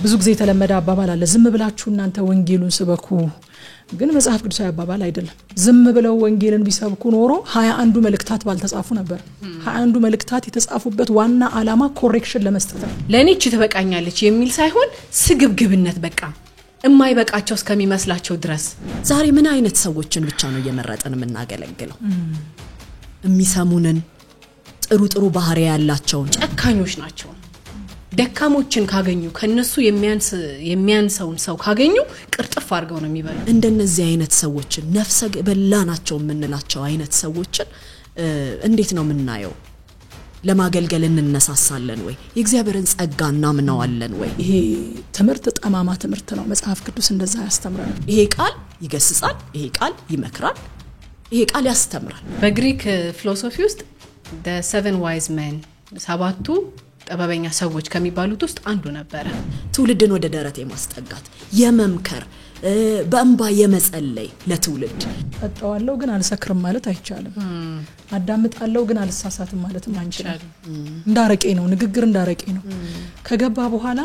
ብዙ ጊዜ የተለመደ አባባል አለ ዝም ብላችሁ እናንተ ወንጌሉን ስበኩ ግን መጽሐፍ ቅዱሳዊ አባባል አይደለም ዝም ብለው ወንጌልን ቢሰብኩ ኖሮ 21 መልእክታት ባልተጻፉ ነበር 21 መልእክታት የተጻፉበት ዋና ዓላማ ኮሬክሽን ለመስጠት ነው ለኔች ተበቃኛለች የሚል ሳይሆን ስግብግብነት በቃ የማይበቃቸው እስከሚመስላቸው ድረስ ዛሬ ምን አይነት ሰዎችን ብቻ ነው እየመረጠን የምናገለግለው የሚሰሙንን ጥሩ ባህሪ ያላቸው ጨካኞች ናቸው ደካሞችን ካገኙ ከነሱ የሚያንሰውን ሰው ካገኙ ቅርጥፍ አድርገው ነው የሚበሉ እንደነዚህ አይነት ሰዎችን ነፍሰ ገበላ ናቸው የምንላቸው አይነት ሰዎችን እንዴት ነው የምናየው ለማገልገል እንነሳሳለን ወይ የእግዚአብሔርን ጸጋና ምናዋለን ወይ ይሄ ትምርት ጠማማ ትምርት ነው መጽሐፍ ቅዱስ እንደዛ ያስተምራል ይሄ ቃል ይገስጻል ይሄ ቃል ይመክራል ይሄ ቃል ያስተምራል በግሪክ ፊሎሶፊ ውስጥ the seven wise men ሰባቱ ጠበበኛ ሰዎች ከሚባሉት ውስጥ አንዱ ነበር ትውልድን ወደ ደረቴ ማስጠጋት የመምከር በእንባ የመጸለይ ለትውልድ አጣዋለሁ ግን አልሰክርም ማለት አይቻልም አዳምጣለሁ ግን አልሳሳትም ማለትም አንችልም እንዳረቄ ነው ንግግር እንዳረቄ ነው ከገባ በኋላ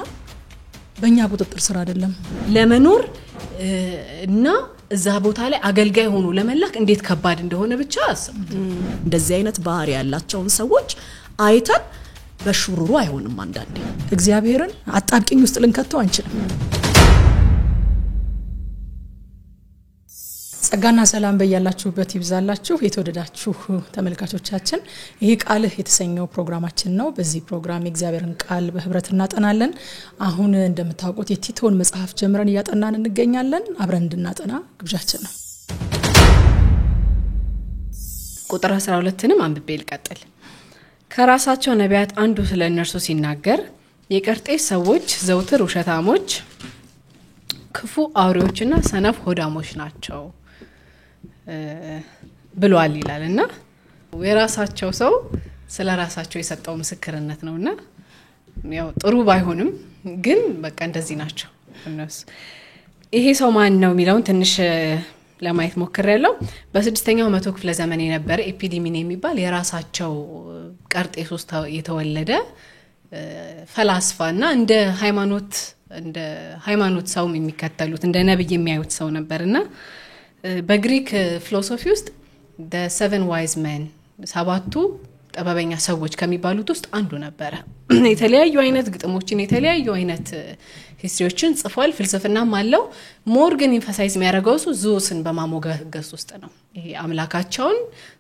በእኛ ቁጥጥር ስራ አይደለም ለመኖር እና እዛ ቦታ ላይ አገልጋይ ሆኖ ለመላክ እንዴት ከባድ እንደሆነ ብቻ አስቡት እንደዚህ አይነት ባህሪ ያላቸውን ሰዎች አይተን በሽሩሩ አይሆንም አንዳንዴ እግዚአብሔርን አጣብቂኝ ውስጥ ልንከተው አንችልም ጸጋና ሰላም በእያላችሁበት ይብዛላችሁ የተወደዳችሁ ተመልካቾቻችን ይሄ ቃል የተሰኘው ፕሮግራማችን ነው በዚህ ፕሮግራም የእግዚአብሔርን ቃል በህብረት እናጠናለን አሁን እንደምታውቁት የቲቶን መጽሐፍ ጀምረን ያጠናን እንገኛለን አብረን እንድናጠና ግብዣችን ነው ቁጥር 12ንም አንብቤ ልቀጥል ከራሳቸው ነቢያት አንዱ ስለ እነርሱ ሲናገር የቀርጤስ ሰዎች ዘውትር ውሸታሞች ክፉ አውሬዎችና ሰነፍ ሆዳሞች ናቸው ብሏል ይላልና የራሳቸው ሰው ስለራሳቸው የሰጠው ምስክርነት ነውና ያው ጥሩ ባይሆንም ግን በቃ እንደዚህ ናቸው እነሱ ይሄ ሰው ማን ነው የሚለውን ትንሽ ለማየት ሞክሬያለሁ በ6ኛው መቶ ክፍለ ዘመን የነበረ ኤፒዲሚን የሚባል የራሳቸው ቀርጤስ ውስጥ የተወለደ ፈላስፋና እንደ ሃይማኖት ሰው የሚከተሉት እንደ ነብይ የሚያዩት ሰው ነበርና በግሪክ ፊሎሶፊ ውስጥ the seven wise men ሰባቱ ጠበበኛ ሰዎች ከሚባሉት ውስጥ አንዱ ነበር የተለያዩ አይነት ግጥሞችን የተለያዩ አይነት ሂስትሪዎችን ጽፏል ፍልስፍናም አለው ሞርገን ኢንፋሳይዝ የሚያደርገው ዙስን በማሞገስ ውስጥ ነው ይሄ አምላካቸውን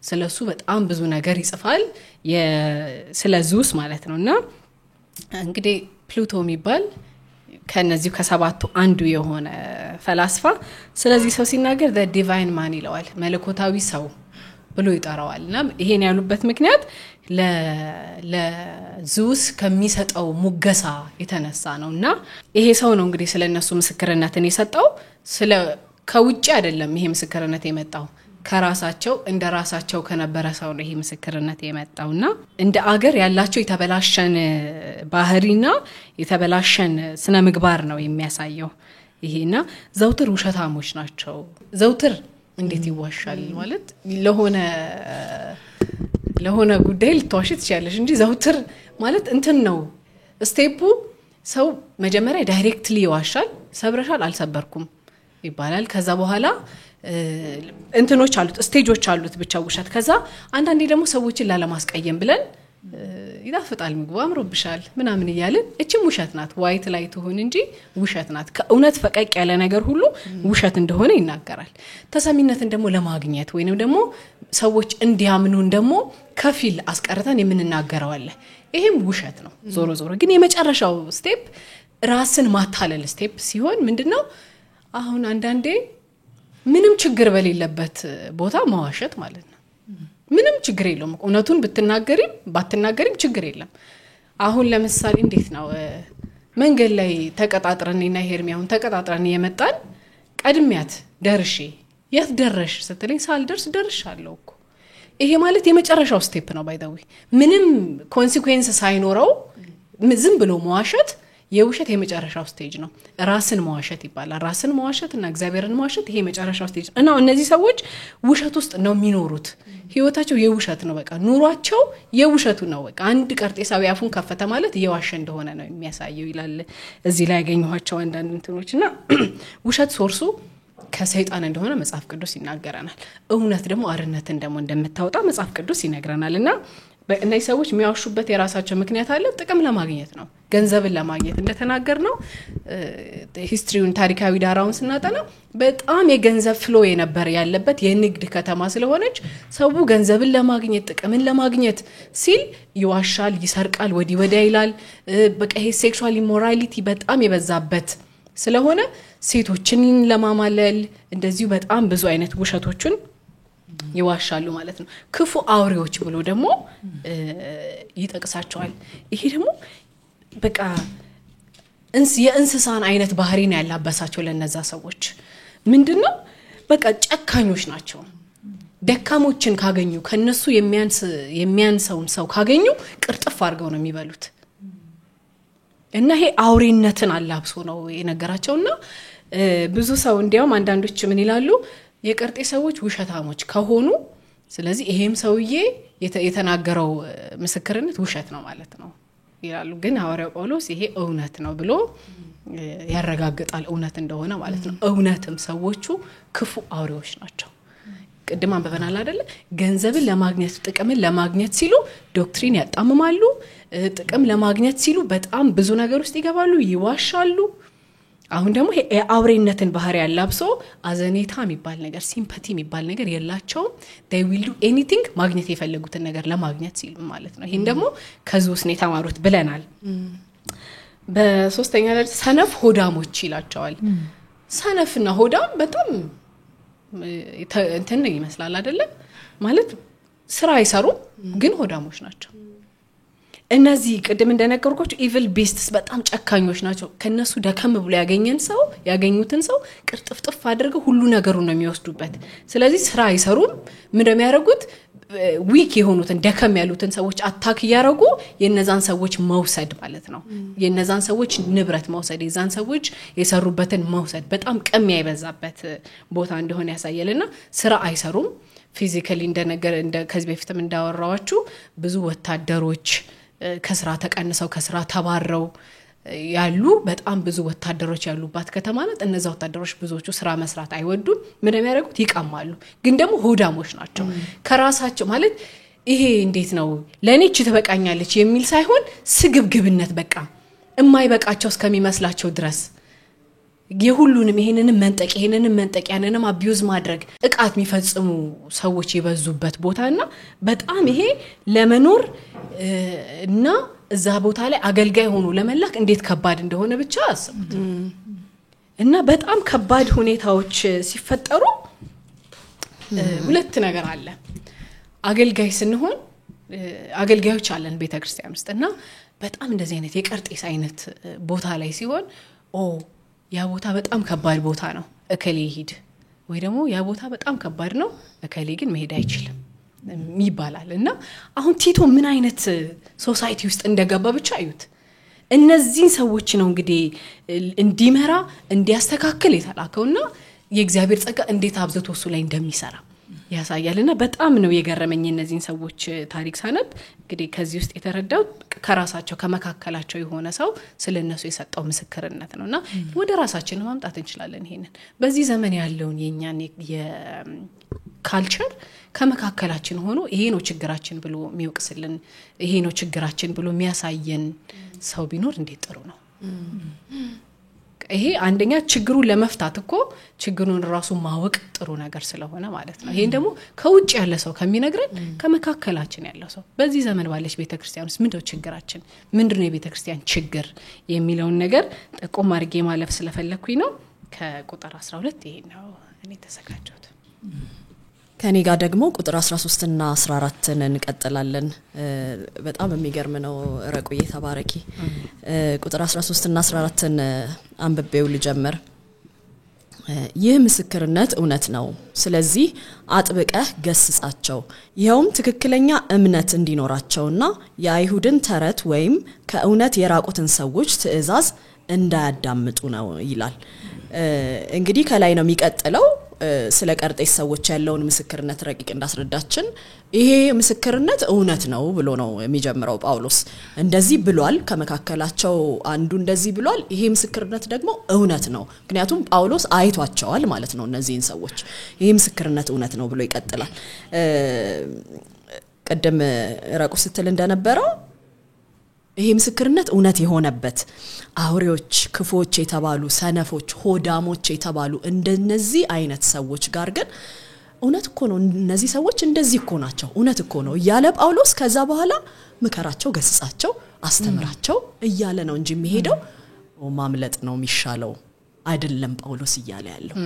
ስለሱ በጣም ብዙ ነገር ይጽፋል ስለ ዙስ ማለት ነውና እንግዲህ ፕሉቶ የሚባል ከነዚህ ከሰባቱ አንዱ የሆነ ፈላስፋ ስለዚህ ሰው ሲናገር the divine man ይለዋል መለኮታዊ ሰው ብሎ ይጠራዋልና ይሄን ያሉበት ምክንያት ለዙስ ከሚሰጠው ሙገሳ የተነሳ ነውና ይሄ ሰው ነው እንግዲህ ስለነሱ ምስክርነትን የሰጠው ከውጪ አይደለም ይሄ ምስክርነት የመጣው ከራሳቸው እንደ ራሳቸው ከነበረ ሰው ነው ይሄ ምስክርነት የመጣውና እንደ አገር ያላቸው የተበላሸን ባህሪና የተበላሸን ስነ ምግባር ነው የሚያሳየው ይሄና ዘውትር ውሸታሞች ናቸው ዘውትር እንዴት ይዋሻል ማለት ለሆነ ጉዳይ ልትዋሽ ትችያለሽ እንጂ ዘውትር ማለት እንትን ነው ስቴፑ ሰው መጀመሪያ ዳይሬክትሊ ይዋሻል ሰብረሻል አልሰበርኩም ይባላል ከዛ በኋላ እንትኖች አሉት ስቴጆች አሉት ብቻ ውሸት ከዛ አንዳንዴ ደግሞ ሰዎችን ላለማስቀየም ብለን ይጣፍጣል ምግቡ አምሮብሻል ምናምን ይያልን እቺም ውሸት ናት ዋይት ላይ ትሆን እንጂ ውሸት ናት ከእውነት ፈቀቅ ያለ ነገር ሁሉ ውሸት እንደሆነ ይናገራል ተሰሚነትን ደግሞ ለማግኘት ወይንም ደግሞ ሰዎች እንዲያምኑን ደግሞ ከፊል አስቀርተን የምንናገረው አለ ይሄም ውሸት ነው ዞሮ ግን የመጨረሻው ስቴፕ ራስን ማታለል ስቴፕ ሲሆን ምንድነው አሁን አንዳንዴ ምንም ችግር በሌለበት ቦታ መዋሸት ማለት ነው ምንም ችግር የለውም እውነቱን ባትናገሪም ችግር የለም አሁን ለምሳሌ እንዴት ነው መንገድ ላይ ተቀጣጥረንና ሄርሚያውን ተቀጣጥረን የመጣን ቀድሚያት ደርሼ የት ደረሽ ስትለኝ ሳልደርስ ደርሻለሁ እኮ ይሄ ማለት የመጨረሻው ስቴፕ ነው ባይ ዘ ዌይ ምንም ኮንሲኩዌንስ ሳይኖረው ዝም ብሎ መዋሸት የውሸት የመጨረሻው ስቴጅ ነው ራስን መዋሸት ይባላል ራስን መዋሸት እና እግዚአብሔርን መዋሸት ይሄ የመጨረሻው ስቴጅ እና እነዚህ ሰዎች ውሸት ውስጥ ነው የሚኖሩት ህይወታቸው የውሸት ነው በቃ ኑሯቸው የውሸቱ ነው በቃ አንድ ቀርጤሳዊ አፉን ከፈተ ማለት የዋሸ እንደሆነ ነው የሚያሳየው ይላል እዚህ ላይ ያገኘኋቸው አንዳንድ እንትኖችና ውሸት ሶርሱ ከሰይጣን እንደሆነ መጽሐፍ ቅዱስ ይናገረናል እውነት ደግሞ አርነትን ደግሞ እንደምታወጣ መጽሐፍ ቅዱስ ይነግረናልና በእነዚህ ሰዎች የሚያወሹበት የራሳቸው ምክንያት አለ ጥቅም ለማግኘት ነው ገንዘብን ለማግኘት እንደተናገርነው ሂስትሪውን ታሪካዊ ዳራውን ስናጠና በጣም የገንዘብ ፍሎ የነበር ያለበት የንግድ ከተማ ስለሆነች ሰው ገንዘብን ለማግኘት ጥቅምን ለማግኘት ሲል ይዋሻል ይሰርቃል ወዲህ ወዲያ ይላል በቃ ይሄ ሴክሹዋል ኢሞራሊቲ በጣም የበዛበት ስለሆነ ሴቶችን ለማማለል እንደዚሁ በጣም ብዙ አይነት ውሸቶችን ይዋሻሉ ማለት ነው ክፉ አውሬዎች ብሎ ደግሞ ይጠቅሳቸዋል ይሄ ደግሞ በቃ የእንስሳን አይነት ባህሪ ነው ያላበሳቸው ለነዛ ሰዎች ምንድነው በቃ ጨካኞች ናቸው ደካሞችን ካገኙ ከነሱ የሚያንሰውን ሰው ካገኙ ቅርጥፍ አድርገው ነው የሚበሉት እና ይሄ አውሬነትን አላብሶ ነው የነገራቸውና ብዙ ሰው እንዲያውም አንዳንዶች ምን ይላሉ የቀርጤ ሰዎች ውሸታሞች ከሆኑ ስለዚህ ይሄም ሰውዬ የተናገረው ምስክርነት ውሸት ነው ማለት ነው ይላሉ ግን ሐዋርያው ጳውሎስ ይሄ እውነት ነው ብሎ ያረጋግጣል እውነት እንደሆነ ማለት ነው እውነትም ሰዎቹ ክፉ አውሬዎች ናቸው ቅድም አንበበናል አይደለ ገንዘብን ለማግኘት ጥቅምን ለማግኘት ሲሉ ዶክትሪን ያጣምማሉ ጥቅም ለማግኘት ሲሉ በጣም ብዙ ነገር ውስጥ ይገባሉ ይዋሻሉ አሁን ደግሞ የአውሬነትን ባህሪ ያላብሶ አዘኔታ የሚባል ነገር ሲምፓቲ የሚባል ነገር የላቸው they will do anything ማግኘት የፈለጉትን ነገር ለማግኘት ሲሉ ማለት ነው ይሄን ደግሞ ከዙስ ነው የተማሩት ብለናል በሶስተኛ ደረጃ ሰነፍ ሆዳሞች ይላቸዋል ሰነፍና ሆዳም በጣም እንትን ይመስላል አይደለ ማለት ስራ አይሰሩም ግን ሆዳሞች ናቸው እነዚህ ቅድም እንደነገርኳችሁ ኢቪል ቢስትስ በጣም ጨካኞች ናቸው ከነሱ ደከም ብሎ ያገኙትን ሰው ቅርጥፍጥፍ አድርገው ሁሉ ነገሩን ነው የሚወስዱበት ስለዚህ ስራ አይሰሩም ምን እንደሚያደርጉት ዊክ የሆኑትን ደከም ያሉትን ሰዎች አታክ ያረጉ የነዛን ሰዎች መውሰድ ማለት ነው የነዛን ሰዎች ንብረት መውሰድ የዛን ሰዎች የሰሩበትን መውሰድ በጣም ቀሚያ ይበዛበት ቦታ እንደሆነ ያሳያልና ስራ አይሰሩም ፊዚካሊ እንደ ከዚህ በፊትም እንዳወራዋችሁ ብዙ ወታደሮች ከስራ ተቀንሰው ከስራ ተባረው ያሉ በጣም ብዙ ወታደሮች ያሉባት ከተማ ናት እነዛ ወታደሮች ብዙዎቹ ስራ መስራት አይወዱም ምን የሚያደርጉት ይቃማሉ ግን ደግሞ ሆዳሞች ናቸው ከራሳቸው ማለት ይሄ እንዴት ነው ለኔች ተበቃኛለች የሚል ሳይሆን ስግብግብነት በቃ የማይበቃቸው እስከሚመስላቸው ድረስ የሁሉንም ይሄንንም መንጠቅ ያንንም አቢዩዝ ማድረግ እቃት የሚፈጽሙ ሰዎች ይበዙበት ቦታና በጣም ይሄ ለመኖር እና እዛ ቦታ ላይ አገልጋይ ሆኖ ለመላክ እንዴት ከባድ እንደሆነ ብቻ አስቡት እና በጣም ከባድ ሁኔታዎች ሲፈጠሩ ሁለት ነገር አለ አገልጋይ ስንሆን አገልጋዮች አለን ቤተክርስቲያን ውስጥና በጣም እንደዚህ አይነት የቀርጤስ አይነት ቦታ ላይ ሲሆን ያ ቦታ በጣም ከባድ ቦታ ነው እከሌ ይሄድ ወይ ደግሞ ያ ቦታ በጣም ከባድ ነው እከሌ ግን መሄድ አይችልም ይባላልና አሁን ቲቶ ምን አይነት ሶሳይቲ ውስጥ እንደገባ ብቻ አዩት እነዚህ ሰዎች ነው እንግዲህ እንዲመራ እንዲያስተካክል የተላከውና የእግዚአብሔር ጸጋ እንዴት አብዝቶ እሱ ላይ እንደሚሰራ ያሳያልና በጣም ነው የገረመኝ እነዚህን ሰዎች ታሪክ ሳነብ እንግዲህ ከዚህ ውስጥ የተረዳው ከራሳቸው ከመካከላቸው የሆነ ሰው ስለነሱ የሰጠው ምስክርነት ነውና ወደ ራሳችን ማምጣት እንችላለን ይሄንን በዚህ ዘመን ያለውን የኛን የካልቸር ከመካከላችን ሆኖ ይሄ ነው ችግራችን ብሎ የሚወቅስልን ይሄ ነው ችግራችን ብሎ የሚያሳየን ሰው ቢኖር እንዴት ጥሩ ነው ይሄ አንደኛ ችግሩን ለመፍታት እኮ ችግሩን ራሱ ማወቅ ጥሩ ነገር ስለሆነ ማለት ነው ይሄን ደግሞ ከውጭ ያለ ሰው ከሚነግረን ከመካከላችን ያለው ሰው በዚህ ዘመን ባለች ቤተክርስቲያን ውስጥ ምንድነው ችግራችን ምንድነው የቤተክርስቲያን ችግር የሚለውን ነገር ጠቆም አድርጌ ማለፍ ስለፈለኩኝ ነው ከቁጥር 12 ይሄ ነው እኔ ተሰካጀሁት ከኔ ጋር ደግሞ ቁጥር 13 እና 14 እንቀጥላለን በጣም የሚገርም ነው ረቁዬ ተባረኪ ቁጥር 13 እና 14 አንብቤው ልጀምር ይህ ምስክርነት እውነት ነው ስለዚህ አጥብቀህ ገስጻቸው ይሄውም ትክክለኛ እምነት እንዲኖራቸውና የአይሁድን ተረት ወይም ከእውነት የራቁትን ሰዎች ትእዛዝ እንዳያዳምጡ ነው ይላል እንግዲህ ከላይ ነው የሚቀጥለው ስለ ቀርጤስ ሰዎች ያለውን ምስክርነት ረቂቅ እንዳስረዳችን ይሄ ምስክርነት እውነት ነው ብሎ ነው የሚጀምረው ጳውሎስ እንደዚህ ብሏል ከመካከላቸው አንዱ እንደዚህ ብሏል ይሄ ምስክርነት ደግሞ እውነት ነው ምክንያቱም ጳውሎስ አይቷቸዋል ማለት ነው እነዚህን ሰዎች ይሄ ምስክርነት እውነት ነው ብሎ ይቀጥላል ቀደም ራቁ ስትል እንደነበረው ይሄ ምስክርነት እውነት የሆነበት አውሬዎች ክፎች የተባሉ ሰነፎች ሆዳሞች የተባሉ እንደነዚህ አይነት ሰዎች ጋር ግን እውነት እኮ ነው እነዚህ ሰዎች እንደዚህ እኮ ናቸው እውነት እኮ ነው ያለ ጳውሎስ ከዛ በኋላ ምከራቸው ገስጻቸው አስተምራቸው እያለ ነው እንጂ የሚሄደው ማምለጥ ነው የሚሻለው አይደለም ጳውሎስ እያለ ያለው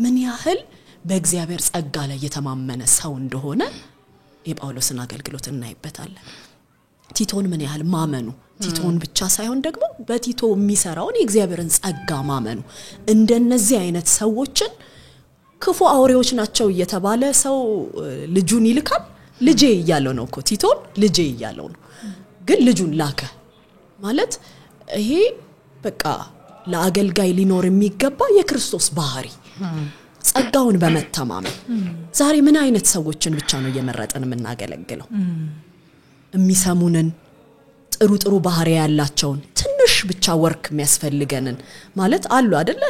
ምን ያህል በእግዚአብሔር ጸጋ ላይ የተማመነ ሰው እንደሆነ የጳውሎስን አገልግሎት እናይበታለን ቲቶን ምን ያህል ማመኑ ቲቶን ብቻ ሳይሆን ደግሞ በቲቶ የሚሰራውን የእግዚአብሔርን ጸጋ ማመኑ እንደነዚህ አይነት ሰዎችን ክፉ አውሬዎች ናቸው እየተባለ ሰው ልጁን ይልካል ልጄ እያለው ነው እኮ ቲቶን ልጄ እያለው ነው ግን ልጁን ላከ ማለት ይሄ በቃ ለአገልጋይ ሊኖር የሚገባ የክርስቶስ ባህሪ ጸጋውን በመተማመን ዛሬ ምን አይነት ሰዎችን ብቻ ነው እየመረጠን የምናገለግለው የሚሰሙንን ጥሩ ባህሪ ያላቸውን ትንሽ ብቻ ወርክ የሚያስፈልገንን ማለት አሉ አይደለ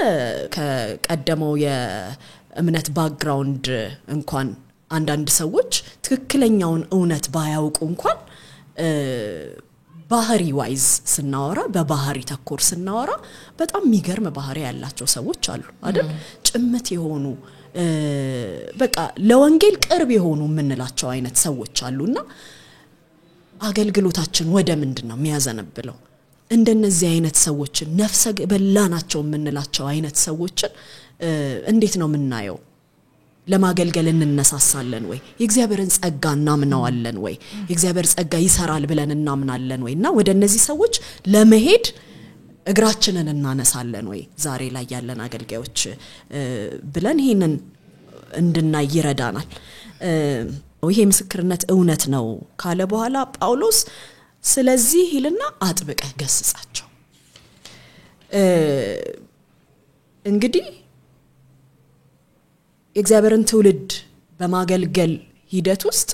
ከቀደመው የእምነት ባክግራውንድ እንኳን አንዳንድ ሰዎች ትክክለኛውን እውነት ባያውቁ እንኳን ባህሪ ዋይዝ ስናወራ በባህሪ ተኮር ስናወራ በጣም የሚገርም ባህሪ ያላቸው ሰዎች አሉ አይደል ጭምት የሆኑ በቃ ለወንጌል ቅርብ የሆኑ ምንላቸው አይነት ሰዎች አሉና አገልግሎታችን ወደ ምንድነው የሚያዘነብለው እንደነዚህ አይነት ሰዎችን ነፍሰ በላናቸው ምንላቸው አይነት ሰዎችን እንዴት ነው የምናየው ለማገልገል እንነሳሳለን ወይ የእግዚአብሔርን ጸጋ እናምናዋለን ወይ የእግዚአብሔር ጸጋ ይሰራል ብለን እናምናለን ወይና ወደ እነዚህ ሰዎች ለመሄድ እግራችንን እናነሳለን ወይ ዛሬ ላይ ያለን አገልጋዮች ብለን ይሄንን እንድናይ ይረዳናል ይሄ ምስክርነት እውነት ነው ካለ በኋላ ጳውሎስ ስለዚህ ይልና አጥብቀህ ገስጻቸው እንግዲህ የእግዚአብሔርን ትውልድ በማገልገል ሂደት ውስጥ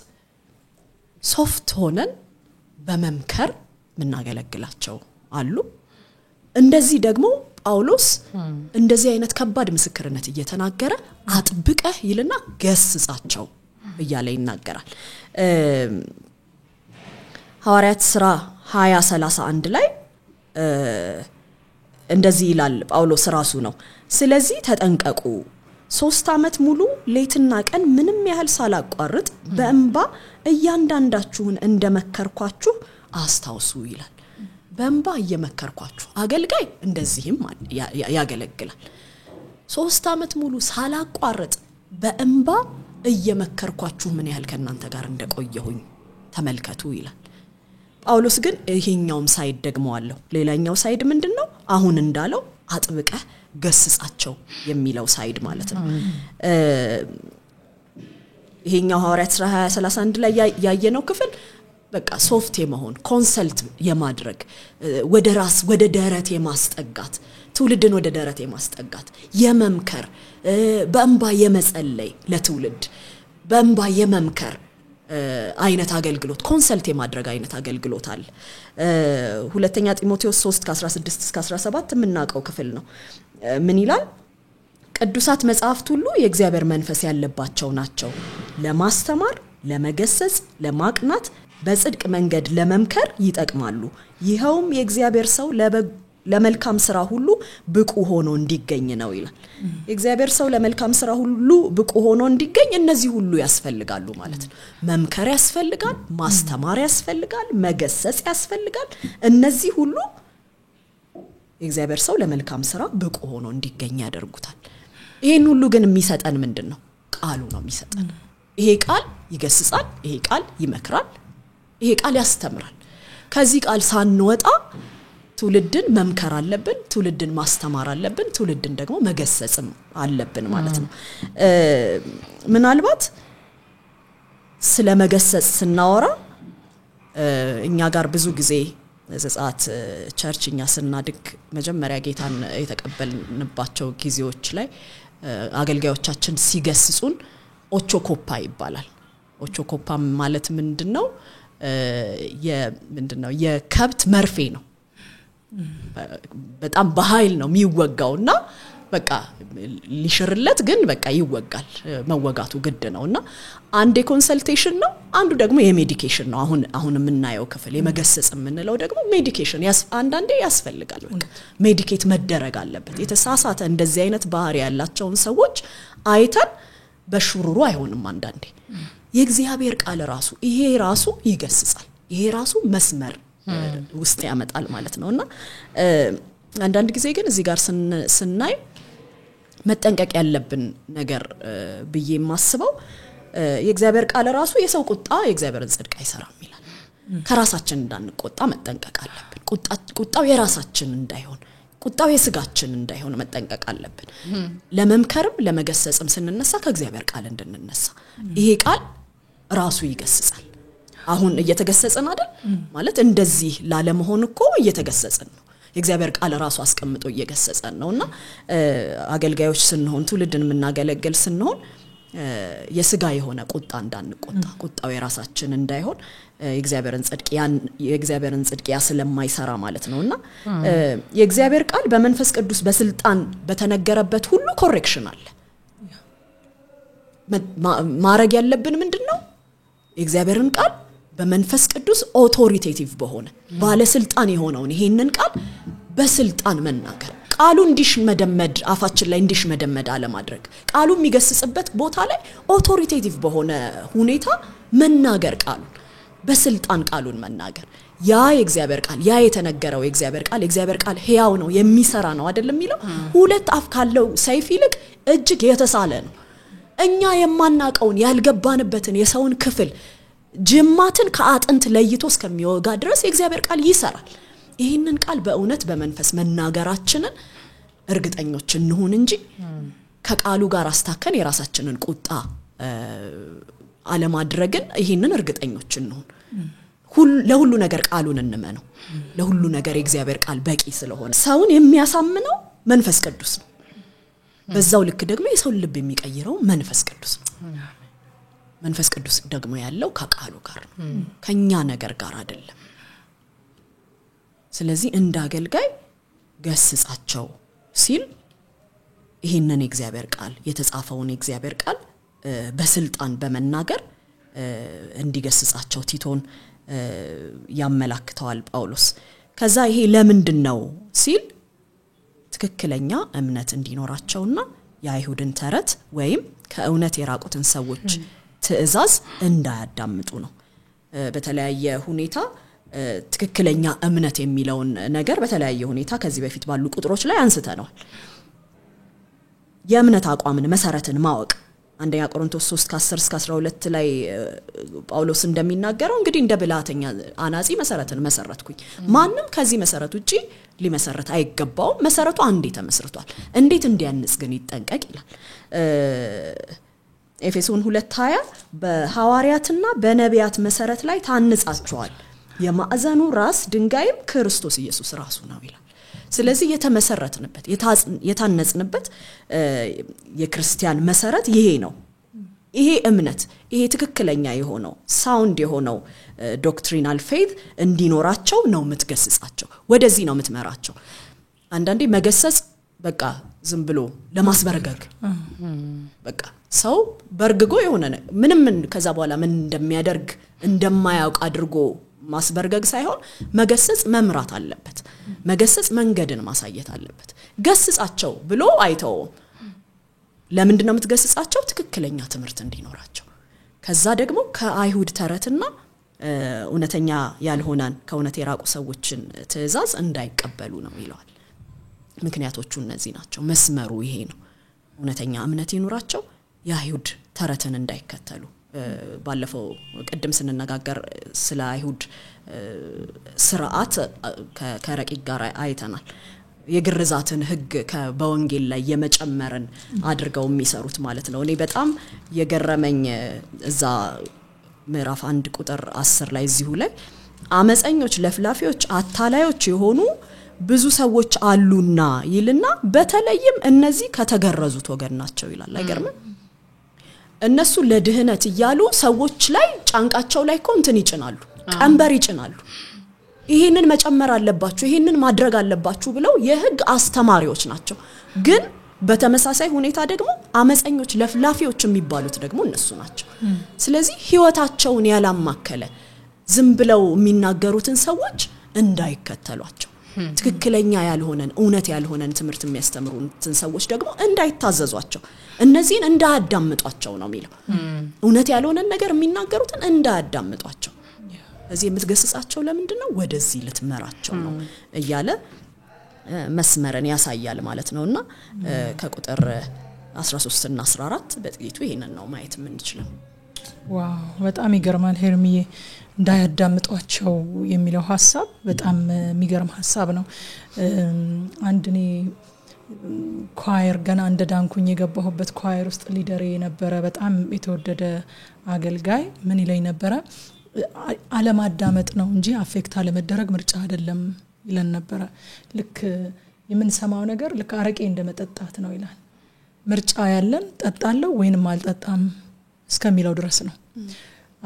ሶፍት ሆነን በመምከር ምናገለግላቸው አሉ እንደዚህ ደግሞ ጳውሎስ እንደዚህ አይነት ከባድ ምስክርነት እየተናገረ አጥብቀህ ይልና ገስጻቸው እያለ ይናገራል ሐዋርያት ሥራ 20:31 ላይ እንደዚህ ይላል ጳውሎስ ራሱ ነው ስለዚህ ተጠንቀቁ 3 አመት ሙሉ ሌትና ቀን ምንም ያህል ሳላቋርጥ በእንባ እያንዳንዳችሁን እንደመከርኳችሁ አስታውሱ ይላል በእንባ እየመከርኳችሁ አገልጋይ እንደዚህም ያገለግላል 3 አመት ሙሉ ሳላቋርጥ በእንባ እየመከርኳችሁ ምን ያህል ከናንተ ጋር እንደቆየሁኝ ተመልከቱ ይላል ጳውሎስ ግን ይሄኛውም ሳይድ ደግመዋለሁ ሌላኛው ሳይድ ምንድነው አሁን እንዳለው አጥብቀህ ገስጻቸው የሚለው ሳይድ ማለት ነው ይሄኛው ሐዋርያት ሥራ 20:31 ላይ ያየነው ክፍል በቃ ሶፍት የመሆን ኮንሰልት የማድረግ ወደ ራስ ወደ ደረት የማስጠጋት ትውልድን ወደ ደረት የማስጠጋት የመምከር በእንባ የመጸለይ ለትውልድ በእንባ የመምከር አይነት አገልግሎት ኮንሰልት የማድረግ አይነት አገልግሎት አለ ሁለተኛ ጢሞቴዎስ 3:16-17 ምናቀው ክፍል ነው ምን ይላል ቅዱሳት መጻሕፍት ሁሉ የእግዚአብሔር መንፈስ ያለባቸው ናቸው ለማስተማር ለመገሰጽ ለማቅናት በጽድቅ መንገድ ለመምከር ይጠቅማሉ ይሄውም የእግዚአብሔር ሰው ለመልካም ስራ ሁሉ ብቁ ሆኖ እንዲገኝ ነው ይላል የእግዚአብሔር ሰው ለመልካም ስራ ሁሉ ብቁ ሆኖ እንዲገኝ እነዚህ ሁሉ ያስፈልጋሉ ማለት ነው መምከር ያስፈልጋል ማስተማር ያስፈልጋል መገሰጽ ያስፈልጋል እነዚህ ሁሉ የእግዚአብሔር ሰው ለመልካም ስራ ብቁ ሆኖ እንዲገኝ ያደርጉታል ይሄን ሁሉ ግን የሚሰጠን ምንድነው ቃሉ ነው የሚሰጠን ይሄ ቃል ይገስጻል ይሄ ቃል ይመክራል ይሄ ቃል ያስተምራል ከዚህ ቃል ሳንወጣ ትውልድን መምከር አለብን ትውልድን ማስተማር አለብን ትውልድን ደግሞ መገሰጽም አለብን ማለት ነው ምናልባት ስለ መገሰጽ ስናወራ እኛ ጋር ብዙ ጊዜ ዘጻት ቸርችኛ ስናድግ መጀመሪያ ጌታን የተቀበልንባቸው ጊዜዎች ላይ አገልጋዮቻችን ሲገስጹን ኦቾኮፓ ይባላል ኦቾኮፓ ማለት ምንድነው የከብት መርፌ ነው በጣም በኃይል ነው የሚወጋውና በቃ ሊሽርለት ግን በቃ ይወጋል መወጋቱ ግድ ነውና አንድ ኮንሰልቴሽን ነው አንዱ ደግሞ የሜዲኬሽን ነው አሁን የምናየው ክፍል የመገሰጽ የምንለው ደግሞ ሜዲኬሽን አንዳንዴ ያስፈልጋል በቃ ሜዲኬት መደረግ አለበት የተሳሳተ እንደዚህ አይነት ባህሪ ያላቸውን ሰዎች አይተን በሽሩሩ አይሆንም አንዳንዴ የእግዚአብሔር ቃል ራሱ ይሄ ራሱ ይገስጻል ይሄ ራሱ መስመር ውስጥ ያመጣል ማለት ነውና አንዳንድ ጊዜ ግን እዚህ ጋር ስናይ መጠንቀቅ ያለብን ነገር ብዬ ማስበው የእግዚአብሔር ቃል ራሱ የሰው ቁጣ የእግዚአብሔርን ጽድቅ አይሰራም ይላል ከራሳችን እንዳንቆጣ መጠንቀቅ አለብን ቁጣው የራሳችን እንዳይሆን ቁጣው የስጋችን እንዳይሆን መጠንቀቅ አለብን ለመምከርም ለመገሰጽም ስንነሳ ከእግዚአብሔር ቃል እንድንነሳ ይሄ ቃል ራሱ ይገስጻል አሁን እየተገሰጸን አይደል ማለት እንደዚህ ላለመሆን እኮ እየተገሰጸን ነው የእግዚአብሔር ቃል ራሱ አስቀምጦ እየገሰጸን ነውና አገልጋዮች ስንሆን ትውልድን ምናገለግል ስንሆን የስጋ የሆነ ቁጣ እንዳንቆጣ ቁጣው የራሳችን እንዳይሆን የእግዚአብሔርን ጽድቅ ስለማይሰራ ማለት ነውና የእግዚአብሔር ቃል በመንፈስ ቅዱስ በስልጣን በተነገረበት ሁሉ ኮሬክሽን አለ ማረግ ያለብን ምንድነው የእግዚአብሔርን ቃል በመንፈስ ቅዱስ ኦቶሪቴቲቭ በሆነ ባለስልጣን የሆነውን ይሄንን ቃል በስልጣን መናገር ቃሉ እንዲሽመደመድ አፋችን ላይ እንዲሽመደመድ አለ ማድረግ ቃሉ የሚገስጽበት ቦታ ላይ ኦቶሪቴቲቭ በሆነ ሁኔታ መናገር ቃሉ በስልጣን ቃሉን መናገር ያ የእግዚአብሔር ቃል ያ የተነገረው የእግዚአብሔር ቃል ሕያው ነው የሚሰራ ነው አይደለም የሚለው ሁለት አፍ ካለው ሰይፍ ይልቅ እጅግ የተሳለ ነው እኛ የማናቀውን ያልገባንበትን የሰውን ክፍል ጅማትን ከአጥንት ለይቶ እስከሚወጋ ድረስ የእግዚአብሔር ቃል ይሰራል ይሄንን ቃል በእውነት በመንፈስ መናገራችንን እርግጠኞች እንሁን እንጂ ከቃሉ ጋር አስተካከን የራሳችንን ቁጣ አለማድረግን ይሄንን እርግጠኞች እንሁን ለሁሉ ነገር ቃሉን እንመነው ለሁሉ ነገር የእግዚአብሔር ቃል በቂ ስለሆነ ሰውን የሚያሳምነው መንፈስ ቅዱስ ነው በዛው ልክ ደግሞ የሰው ልብ የሚቀይረው መንፈስ ቅዱስ ነው መንፈስ ቅዱስ ደግሞ ያለው ከቃሉ ጋር ነው ከኛ ነገር ጋር አይደለም ስለዚህ እንዳገልጋይ ገስጻቸው ሲል ይሄንን የእግዚአብሔር ቃል የተጻፈውን የእግዚአብሔር ቃል በስልጣን በመናገር እንዲገስጻቸው ቲቶን ያመላክተዋል ጳውሎስ ከዛ ይሄ ለምንድነው ሲል ትክክለኛ እምነት እንዲኖራቸውና የአይሁድን ተረት ወይም ከእውነት የራቁትን ሰዎች ትእዛዝ እንዳያዳምጡ ነው በተለያየ ሁኔታ ትክክለኛ እምነት የሚለውን ነገር በተለያየ ሁኔታ ከዚህ በፊት ባሉ ቁጥሮች ላይ አንስተናል የእምነት አቋምን መሰረትን ማወቅ አንደኛ ቆሮንቶስ 3:10-12 ላይ ጳውሎስ እንደሚናገረው እንግዲህ እንደ ብላተኛ አናጺ መሰረትን መሰረትኩኝ ማንንም ከዚህ መሰረት ውጪ ሊመሰረት አይገባው መሰረቱ አንዴ ተመስርቷል እንዴት እንዲያንጽ ግን ይጠንቀቅ ይላል ኤፌሶን 2:20 በሐዋርያትና በነቢያት መሰረት ላይ ታንጻቸዋል የማዕዘኑ ራስ ድንጋይም ክርስቶስ ኢየሱስ ራሱ ነው ይላል ስለዚህ የተመሰረትንበት የታነጽንበት የክርስቲያን መሰረት ይሄ ነው ይሄ እምነት ይሄ ትክክለኛ የሆነው ሳውንድ የሆነው ዶክትሪናል ፌዝ እንዲኖራቸው ነው ምትገስጻቸው ወደዚህ ነው ምትመራቸው አንዳንዴ መገሰጽ በቃ ዝም ብሎ ለማስበረገግ በቃ ሰው በርግጎ የሆነ ምንም ከዛ በኋላ ምን እንደሚያደርግ እንደማያውቅ አድርጎ ማስበርገግ ሳይሆን መገሰጽ መምራት አለበት መገሰጽ መንገድን ማሳየት አለበት ገስጻቸው ብሎ አይተው ለምንድን ነው ምትገስጻቸው ትክክለኛ ትምህርት እንዲኖራቸው ከዛ ደግሞ ከአይሁድ ተረትና እውነተኛ ያልሆነን ከእውነት የራቁ ሰዎችን ትእዛዝ እንዳይቀበሉ ነው ይላል ምክንያቶቹ እነዚህ ናቸው መስመሩ ይሄ ነው እውነተኛ እምነት ይኖራቸው የአይሁድ ተረትን እንዳይከተሉ ባለፈው ቀደም ስንነጋገር ስለ አይሁድ ስርዓት ከረቂቅ ጋር አይተናል የግርዛትን ህግ በወንጌል ላይ የመጨመርን አድርገው የሚሰሩት ማለት ነው እኔ በጣም የገረመኝ እዛ ምዕራፍ 1 ቁጥር 10 ላይ እዚሁ ላይ አመፀኞች ለፍላፊዎች አታላዮች የሆኑ ብዙ ሰዎች አሉና ይልና በተለይም እነዚህ ከተገረዙት ወገን ናቸው ይላል አይገርምም እነሱ ለድህነት ይያሉ ሰዎች ላይ ጫንቃቸው ላይ ኮንተን ይጭናሉ ቀንበር ይጭናሉ ይሄንን መጨመር አለባችሁ ይሄንን ማድረግ አለባችሁ ብለው የህግ አስተማሪዎች ናቸው ግን በተመሳሳይ ሁኔታ ደግሞ አመፀኞች ለፍላፊዎች የሚባሉት ደግሞ እነሱ ናቸው ስለዚህ ህይወታቸውን ያላማከለ ዝም ብለው የሚናገሩትን ሰዎች እንዳይከተሏቸው ትክክለኛ ያልሆነን እውነት ያልሆነን ትምህርት የሚያስተምሩትን ሰዎች ደግሞ እንዳይታዘዟቸው እነዚህን እንዳያዳምጧቸው ነው የሚለው እውነት ያልሆነን ነገር የሚናገሩትን እንዳያዳምጧቸው እዚህ የምትገስጻቸው ለምንድነው ወደዚህ ልትመራቸው ነው እያለ መስመርን ያሳያል ማለት ነውና ከቁጥር 13 እና 14 በጥቂቱ ይሄንን ነው ማየት የምንችለው ዋው በጣም ይገርማል ሄርሚዬ እንዳያዳምጧቸው የሚለው ሐሳብ በጣም የሚገርም ሐሳብ ነው አንድኔ ኳየር ገና እንደዳንኩኝ የገባሁበት ኳየር ውስጥ ሊደር የነበረ በጣም የተወደደ አገልጋይ ምን ይለኝ ነበረ አለማዳመጥ ነው እንጂ አፌክት አለመደረግ ምርጫ አይደለም ይለን ነበረ ልክ የምንሰማው ነገር ልክ አረቄ እንደመጠጣት ነው ይላል ምርጫ ያለን ጠጣለው ወይንም አልጠጣም እስከሚለው ድረስ ነው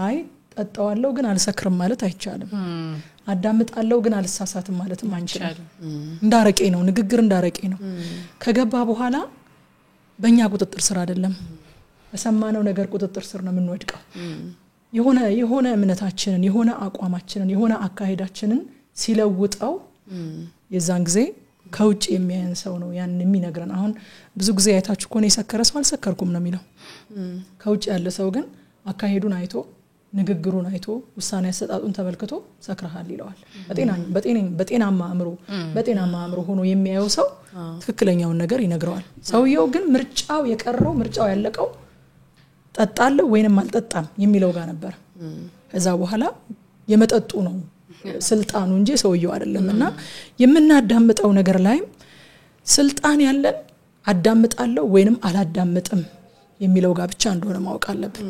አይ ጠጣዋለው ግን አልሰክርም ማለት አይቻልም አዳምጣለው ግን አልሳሳትም ማለትም አንችልም እንዳረቄ ነው ንግግር እንዳረቄ ነው ከገባ በኋላ በእኛ ቁጥጥር ስር አይደለም በሰማነው ነገር ቁጥጥር ስር ነው የምንወድቀው የሆነ እምነታችንን የሆነ አቋማችንን የሆነ አካሄዳችንን ሲለውጣው የዛን ጊዜ ከውጭ የሚያየን ሰው ነው ያን የሚነግረን አሁን ብዙ ጊዜ አይታችሁ ኮኔ ሰከረ ሰው አልሰከርኩም ነው የሚለው ከውጭ ያለ ሰው ግን አካሄዱን አይቶ ንግግሩን አይቶ ውሳኔ ያሰጣጡን ተመልክቶ ሰክረሃል ይለዋል በጤናማ አእምሮ ሆኖ የሚያየው ሰው ትክክለኛውን ነገር ይነግረዋል ሰውየው ግን ምርጫው የቀረው ምርጫው ያለቀው ጠጣለው ወይንም አልጠጣም የሚለው ጋር ነበር ከዛ በኋላ የመጠጡ ነው ስልጣኑ እንጂ ሰውየው አይደለምና የምናዳምጠው ነገር ላይ ስልጣን ያለን አዳምጣለው ወይንም አላዳምጥም የሚለው ጋር ብቻ እንደሆነ ማወቅ አለብን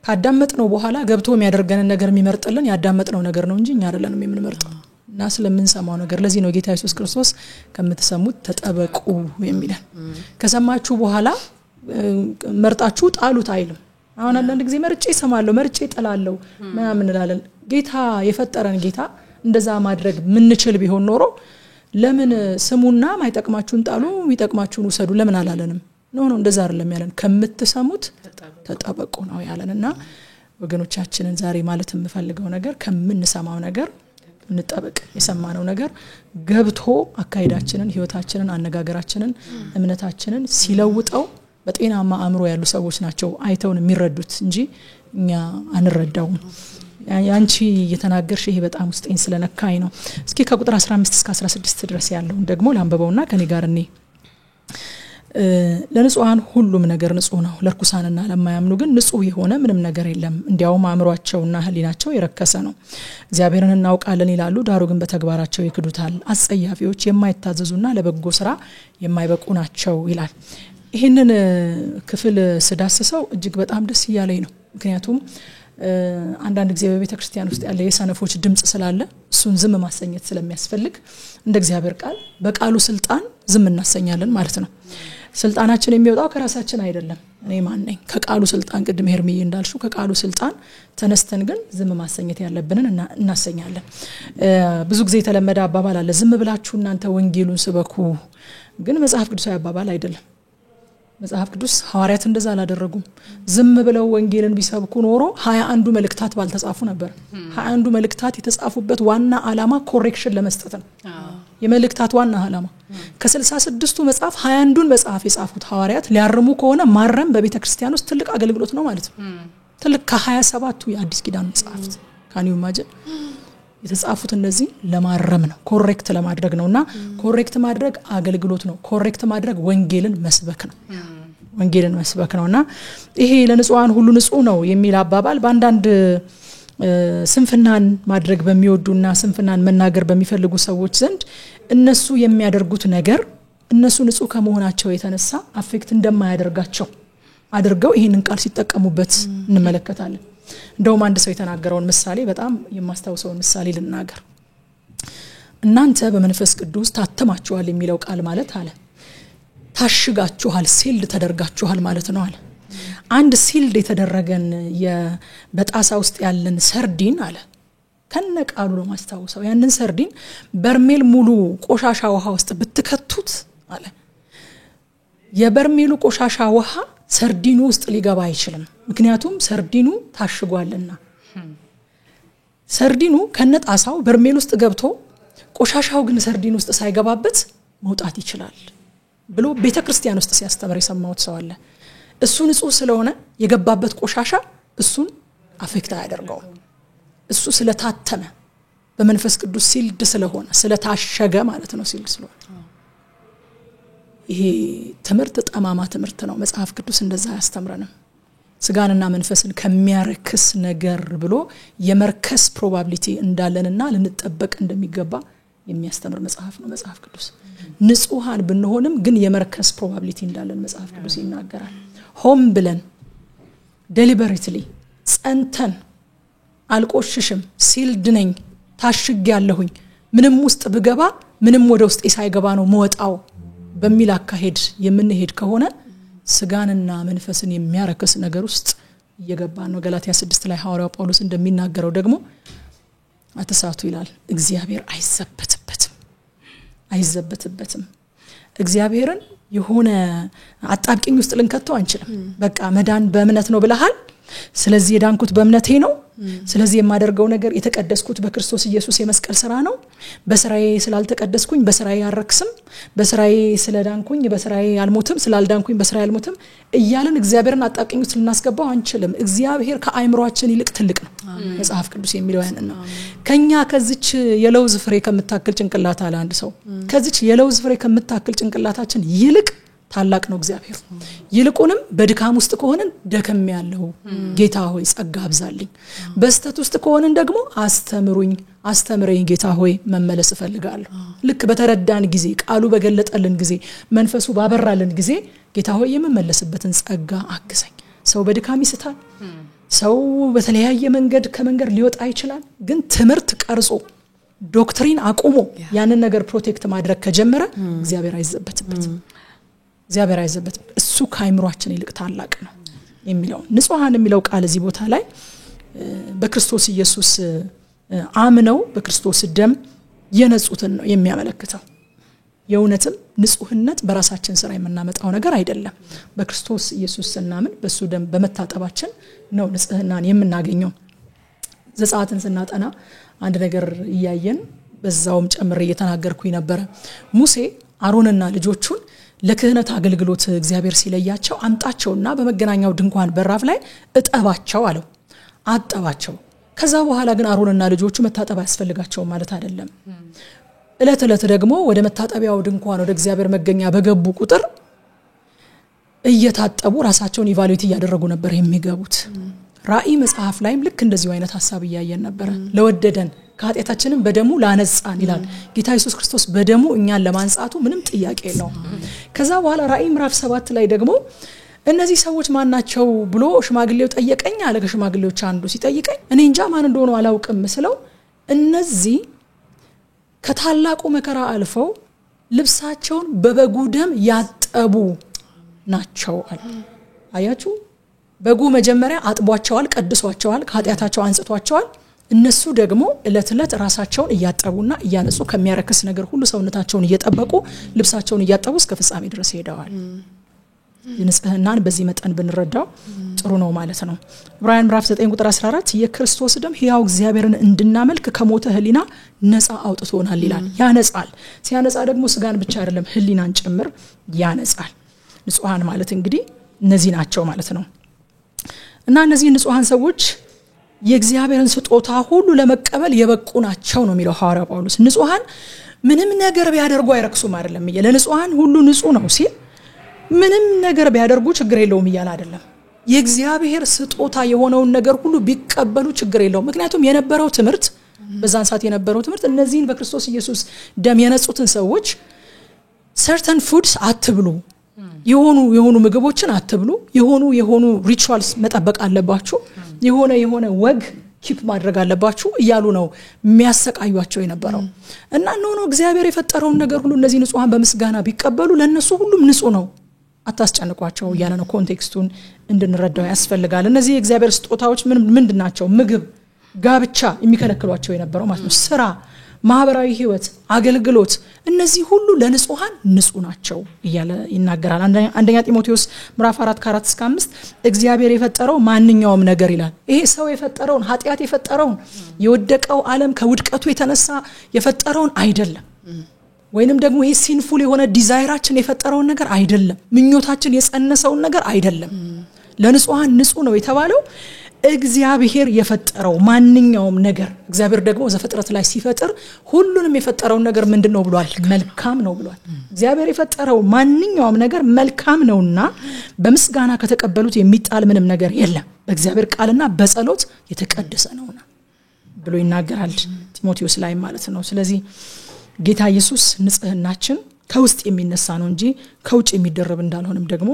ካዳመጥነው በኋላ ገብቶ የሚያደርገን ነገር የሚመርጥልን ያዳመጥነው ነገር ነው እንጂ እኛ አይደለንም የምንመርጠው እና ስለምንሰማው ነገር ለዚህ ነው ጌታ ኢየሱስ ክርስቶስ ከምትሰሙት ተጠበቁ የሚለን ከሰማችሁ በኋላ መርጣችሁ ጣሉት አይልም አሁን አንድ ጊዜ መርጬ ሰማለው መርጬ ጠላለው ምናምን እንላለን ጌታ የፈጠረን ጌታ እንደዛ ማድረግ ምንችል ቢሆን ኖሮ ለምን ስሙና ማይጠቅማችሁን ጣሉ የሚጠቅማችሁን ወሰዱ ለምን አላለንም ነው እንደዛ አይደለም ያለን ከምትሰሙት ተጠበቁ ነው ያለንና ወገኖቻችንን ዛሬ ማለት የምፈልገው ነገር ከምንሰማው ነገር እንጠበቅ የሰማነው ነገር ገብቶ አካይዳችንን ህይወታችንን አነጋገራችንን እምነታችንን ሲለውጠው በጤናማ አእምሮ ያሉ ሰዎች ናቸው አይተውን የሚረዱት እንጂ እኛ አንረዳውም ያንቺ የተናገርሽ ይሄ በጣም ውስጤን ስለነካይ ነው እስኪ ከቁጥር 15 እስከ 16 ድረስ ያለው ደግሞ ላንበበውና ከኔ ጋር እኔ ለንጹሃን ሁሉም ነገር ንጹህ ነው ለርኩሳንና ለማያምኑ ግን ንጹህ የሆነ ምንም ነገር የለም እንዲያውም አእምሮአቸውና ህሊናቸው የረከሰ ነው እግዚአብሔርን እናውቃለን ይላሉ ዳሩ ግን በተግባራቸው ይክዱታል አጸያፊዎች የማይታዘዙና ለበጎ ስራ የማይበቁ ናቸው ይላል ይሄንን ክፍል ስዳስሰው እጅግ በጣም ደስ ይያለኝ ነው ምክንያቱም አንዳንድ ጊዜ በቤተ ክርስቲያን ውስጥ ያለ የሰነፎች ድምጽ ስላለ እሱን ዝም ማሰኘት ስለሚያስፈልግ እንደ እግዚአብሔር ቃል በቃሉ ስልጣን ዝም እናሰኛለን ማለት ነው ስልጣናችን የሚወጣው ከራሳችን አይደለም እኔ ማን ነኝ ከቃሉ ስልጣን ቅድም ሄርሚዬ እንዳልሽው ከቃሉ ስልጣን ተነስተን ግን ዝም ማሰኘት ያለብንን እናሰኛለን ብዙ ጊዜ የተለመደ አባባል አለ ዝም ብላችሁ እናንተ ወንጌሉን ስበኩ ግን መጽሐፍ ቅዱሳዊ አባባል አይደለም መጽሐፍ ቅዱስ ሐዋርያት እንደዛ አላደረጉም ዝም ብለው ወንጌልን ቢሰብኩ ኖሮ 21 መልእክታት ባልተጻፉ ነበር 21 መልእክታት የተጻፉበት ዋና ዓላማ ኮሬክሽን ለመስጠት ነው የመልእክታት ዋና ዓላማ ከ66ቱ መጽሐፍ 21ን መጽሐፍ የጻፉት ሐዋርያት ሊያርሙ ከሆነ ማረም በቤተ ክርስቲያን ውስጥ ትልቅ አገልግሎት ነው ማለት ነው ትልቅ ከ27ቱ የአዲስ ኪዳን መጽሐፍት ካኒው ማጀ የተጻፉት እነዚህ ለማረም ነው ኮሬክት ለማድረግ ነውና ኮሬክት ማድረግ አገልግሎት ነው ኮሬክት ማድረግ ወንጌልን መስበክ ነው ወንጌልን መስበክ ነውና ይሄ ለንጹሃን ሁሉ ንጹህ ነው የሚል አባባል በአንዳንድ ስንፍናን ማድረግ በሚወዱና ስንፍናን መናገር በሚፈልጉ ሰዎች ዘንድ እነሱ የሚያደርጉት ነገር እነሱ ንጹህ ከመሆናቸው የተነሳ አፌክት እንደማያደርጋቸው አድርገው ይሄንን ቃል ሲጠቀሙበት እንመለከታለን። እንደውም አንድ ሰው የተናገረውን ምሳሌ በጣም የማስተዋውሰው ምሳሌ ልናገር። እናንተ በመንፈስ ቅዱስ ታተማችኋል የሚለው ቃል ማለት አለ ታሽጋችኋል ሲልድ ተደርጋችኋል ማለት ነው አለ። አንድ ሲልድ የተደረገን በጣሳ ውስጥ ያለን ሰርዲን አለ ከነቃሉ ነው ማስተዋውሰው ያንን ሰርዲን በርሜል ሙሉ ቆሻሻ ውሃ ውስጥ ብትከቱት አለ የበርሜሉ ቆሻሻ ውሃ ሰርዲኑ ውስጥ ሊገባ አይችልም ምክንያቱም ሰርዲኑ ታሽጓልና ሰርዲኑ ከነጣሳው በርሜል ውስጥ ገብቶ ቆሻሻው ግን ሰርዲን ውስጥ ሳይገባበት መውጣት ይችላል ብሎ ቤተክርስቲያን ውስጥ ሲያስተምር የሰማሁት ሰው አለ። እሱ ንጹህ ስለሆነ የገባበት ቆሻሻ እሱን አፌክት አያደርገውም እሱ ስለታተመ በመንፈስ ቅዱስ ሲልድ ስለሆነ ስለታሸገ ማለት ነው ሲልድ ስለሆነ ይሄ ትምህርት ጠማማ ትምህርት ነው መጽሐፍ ቅዱስ እንደዛ ያስተምረንም ስጋንና መንፈስን ከሚያረክስ ነገር ብሎ የመርከስ ፕሮባቢሊቲ እንዳለንና ልንጠበቅ እንደሚገባ የሚያስተምር መጽሐፍ ነው መጽሐፍ ቅዱስ ንጹሃን ብንሆንም ግን የመርከስ ፕሮባቢሊቲ እንዳለን መጽሐፍ ቅዱስ ይናገራል ሆም ብለን ዴሊበሬትሊ ጸንተን አልቆሽሽም ሲልድ ነኝ ታሽግ ያለሁኝ ምንም ውስጥ ብገባ ምንም ወደ ውስጥ ሳይገባ ነው መወጣው በሚል አካሄድ የምንሄድ ከሆነ ስጋንና መንፈስን የሚያረክስ ነገር ውስጥ እየገባ ነው። ገላትያ 6 ላይ ሐዋርያው ጳውሎስ እንደሚናገረው ደግሞ አትሳቱ ይላል እግዚአብሔር አይዘበትበትም እግዚአብሔርን የሆነ አጣብቂኝ ውስጥ ልንከተው አንችልም በቃ መዳን በእምነት ነው ብለሃል ስለዚህ የዳንኩት በእምነቴ ነው ስለዚህ የማደርገው ነገር የተቀደስኩት በክርስቶስ ኢየሱስ የመስቀል ሥራ ነው በስራዬ ስላልተቀደስኩኝ በስራዬ አረክስም በስራዬ ስለዳንኩኝ በስራዬ አልሞትም ስላልዳንኩኝ በስራዬ አልሞትም እያልን እግዚአብሔርን አጣብቂኝ ውስጥ ልናስገባው አንችልም እግዚአብሔር ከአይምሮአችን ይልቅ ትልቅ ነው መጽሐፍ ቅዱስ የሚለው ያንን ነው ከኛ ከዚች የለውዝ ፍሬ ከምታክል ጭንቅላት አለ አንድ ሰው ከዚች የለውዝ ፍሬ ከምታክል ጭንቅላታችን ይልቅ ታላቅ ነው እግዚአብሔር ይልቁንም በድካም ውስጥ ከሆነን ደከም ያለው ጌታ ሆይ ጸጋ አብዛልኝ በስተት ውስጥ ከሆነን ደግሞ አስተምረኝ ጌታ ሆይ መመለስ እፈልጋለሁ ልክ በተረዳን ጊዜ ቃሉ በገለጠልን ጊዜ መንፈሱ ባበራልን ጊዜ ጌታ ሆይ የመመለስበትን ጸጋ አግዘኝ ሰው በድካም ይስታል ሰው በተለያየ መንገድ ከመንገድ ሊወጣ ይችላል ግን ትምህርት ቀርጾ ዶክትሪን አቆሞ ያንን ነገር ፕሮቴክት ማድረግ ከጀመረ እግዚአብሔር አይዘበትበትም እሱ ከአይምሮአችን ይልቅ ታላቅ ነው የሚለው ንጹሃን የሚለው ቃል እዚህ ቦታ ላይ በክርስቶስ ኢየሱስ አምነው በክርስቶስ ደም የነጹትን ነው የሚያመለክተው የእውነትም ንጹህነት በራሳችን ስራ የምናመጣው ነገር አይደለም በክርስቶስ ኢየሱስ ስናምን በሱ ደም በመታጠባችን ነው ንጽህናን የምናገኘው ዘጸአትን ስናጠና አንድ ነገር እያየን በዛውም ጨምሬ እየተናገርኩኝ ነበር ሙሴ አሮንና ልጆቹን ለክህነት አገልግሎት እግዚአብሔር ሲለያቸው አምጣቸውና በመገናኛው ድንኳን በራፍ ላይ እጠባቸው አለው አጠባቸው ከዛ በኋላ ግን አሮንና ልጆቹ መታጠብ ያስፈልጋቸው ማለት አይደለም እለት ደግሞ ወደ መታጠቢያው ድንኳን ወደ እግዚአብሔር መገኛ በገቡ ቁጥር እየታጠቡ ራሳቸውን ኢቫሉዌት ያደረጉ ነበር የሚገቡት ራእይ መጽሐፍ ላይም ልክ እንደዚህ አይነት ሐሳብ ያያየን ነበር ለወደደን ከኃጢአታችንን በደሙ ላነጻን ይላል ጌታ ኢየሱስ ክርስቶስ በደሙ እኛን ለማንጻቱ ምንም ጥያቄ የለውም ከዛ በኋላ ራእይ ምዕራፍ 7 ላይ ደግሞ እነዚህ ሰዎች ማን ናቸው ብሎ ሽማግሌው ጠየቀኝ አለ ከሽማግሌዎች አንዱ ሲጠይቀኝ እኔ እንጃ ማን እንደሆነ አላውቅም ስለው እነዚህ ከታላቁ መከራ አልፈው ልብሳቸውን በበጉ ደም ያጠቡ ናቸው አለ አያችሁ በጉ መጀመሪያ አጥቧቸዋል ቀድሷቸዋል ከኃጢአታቸው አንጽቷቸዋል እነሱ ደግሞ እለት ራሳቸውን እያጠቡና እያነጹ ከሚያረክስ ነገር ሁሉ ሰውነታቸውን እየጠበቁ ልብሳቸውን እያጠቡ እስከ ፍጻሜ ድረስ ሄደዋል ንጽህናን በዚህ መጠን ብንረዳው ጥሩ ነው ማለት ነው ዕብራውያን ምዕራፍ 9 ቁጥር 14 የክርስቶስ ደም ሕያው እግዚአብሔርን እንድናመልክ ከሞተ ህሊና ነፃ አውጥቶናል ይላል ያነጻል ሲያነጻ ደግሞ ስጋን ብቻ አይደለም ህሊናን ጭምር ያነጻል ንጹሃን ማለት እንግዲህ እነዚህ ናቸው ማለት ነው እና እነዚህ ንጹሃን ሰዎች የእግዚአብሔርን ስጦታ ሁሉ ለመቀበል የበቁ ናቸው ነው የሚለው ሐዋርያው ጳውሎስ ንጹሃን ምንም ነገር ቢያደርጉ አይረክሱም አይደለም ለንጹሃን ሁሉ ንጹህ ነው ሲል ምንም ነገር ቢያደርጉ ችግር የለውም ይያል አይደለም የእግዚአብሔር ስጦታ የሆነውን ነገር ሁሉ ቢቀበሉ ችግር የለውም ምክንያቱም የነበረው ትምህርት በዛን ሰዓት የነበረው ትምህርት እነዚህን በክርስቶስ ኢየሱስ ደም የነጹትን ሰዎች certain foods አትብሉ የሆኑ ምግቦችን አትብሉ የሆኑ ሪቹዋልስ መጠበቅ አለባችሁ የሆነ ወግ ኪፕ ማድረግ አለባችሁ እያሉ ነው የሚያሰቃዩአቸው የነበረው እና ነው እግዚአብሔር የፈጠረውን ነገር ሁሉ እነዚህ ንጹሃን በመስጋና ቢቀበሉ ለነሱ ሁሉም ንጹህ ነው አታስጨንቋቸው ያለ ነው ኮንቴክስቱን እንድንረዳው ያስፈልጋል እነዚህ የእግዚአብሔር ስጦታዎች ምንድናቸው ምግብ ጋብቻ የሚከለክሏቸው የነበረው ማለት ነው ስራ ማህበራዊ ህይወት አገልግሎት እነዚህ ሁሉ ለንጹሃን ንጹህ ናቸው ይያለ ይናገራል አንደኛ ጢሞቴዎስ ምዕራፍ 4:4-5 እግዚአብሔር የፈጠረው ማንኛውም ነገር ይላል ይሄ ሰው የፈጠረውን ኃጢያት የፈጠረውን የወደቀው ዓለም ከውድቀቱ የተነሳ የፈጠረውን አይደለም ወይንም ደግሞ ይሄ ሲንፉል የሆነ ዲዛይራችን የፈጠረውን ነገር አይደለም ምኞታችን የጸነሰውን ነገር አይደለም ለንጹሃን ንጹህ ነው የተባለው እግዚአብሔር የፈጠረው ማንኛውም ነገር እግዚአብሔር ደግሞ ዘፍጥረት ላይ ሲፈጥር ሁሉንም የፈጠረው ነገር ምንድነው ብሏል መልካም ነው ብሏል እግዚአብሔር የፈጠረው ማንኛውም ነገር መልካም ነውና በመስጋና ከተቀበሉት የሚጣል ምንም ነገር የለም በእግዚአብሔር ቃልና በጸሎት የተቀደሰ ነውና ብሎ ይናገራል ጢሞቴዎስ ላይ ማለት ነው ስለዚህ ጌታ ኢየሱስ ንጽህናችን ከውስጥ የሚነሳ ነው እንጂ ከውጭ የሚደረብ እንዳልሆነም ደግሞ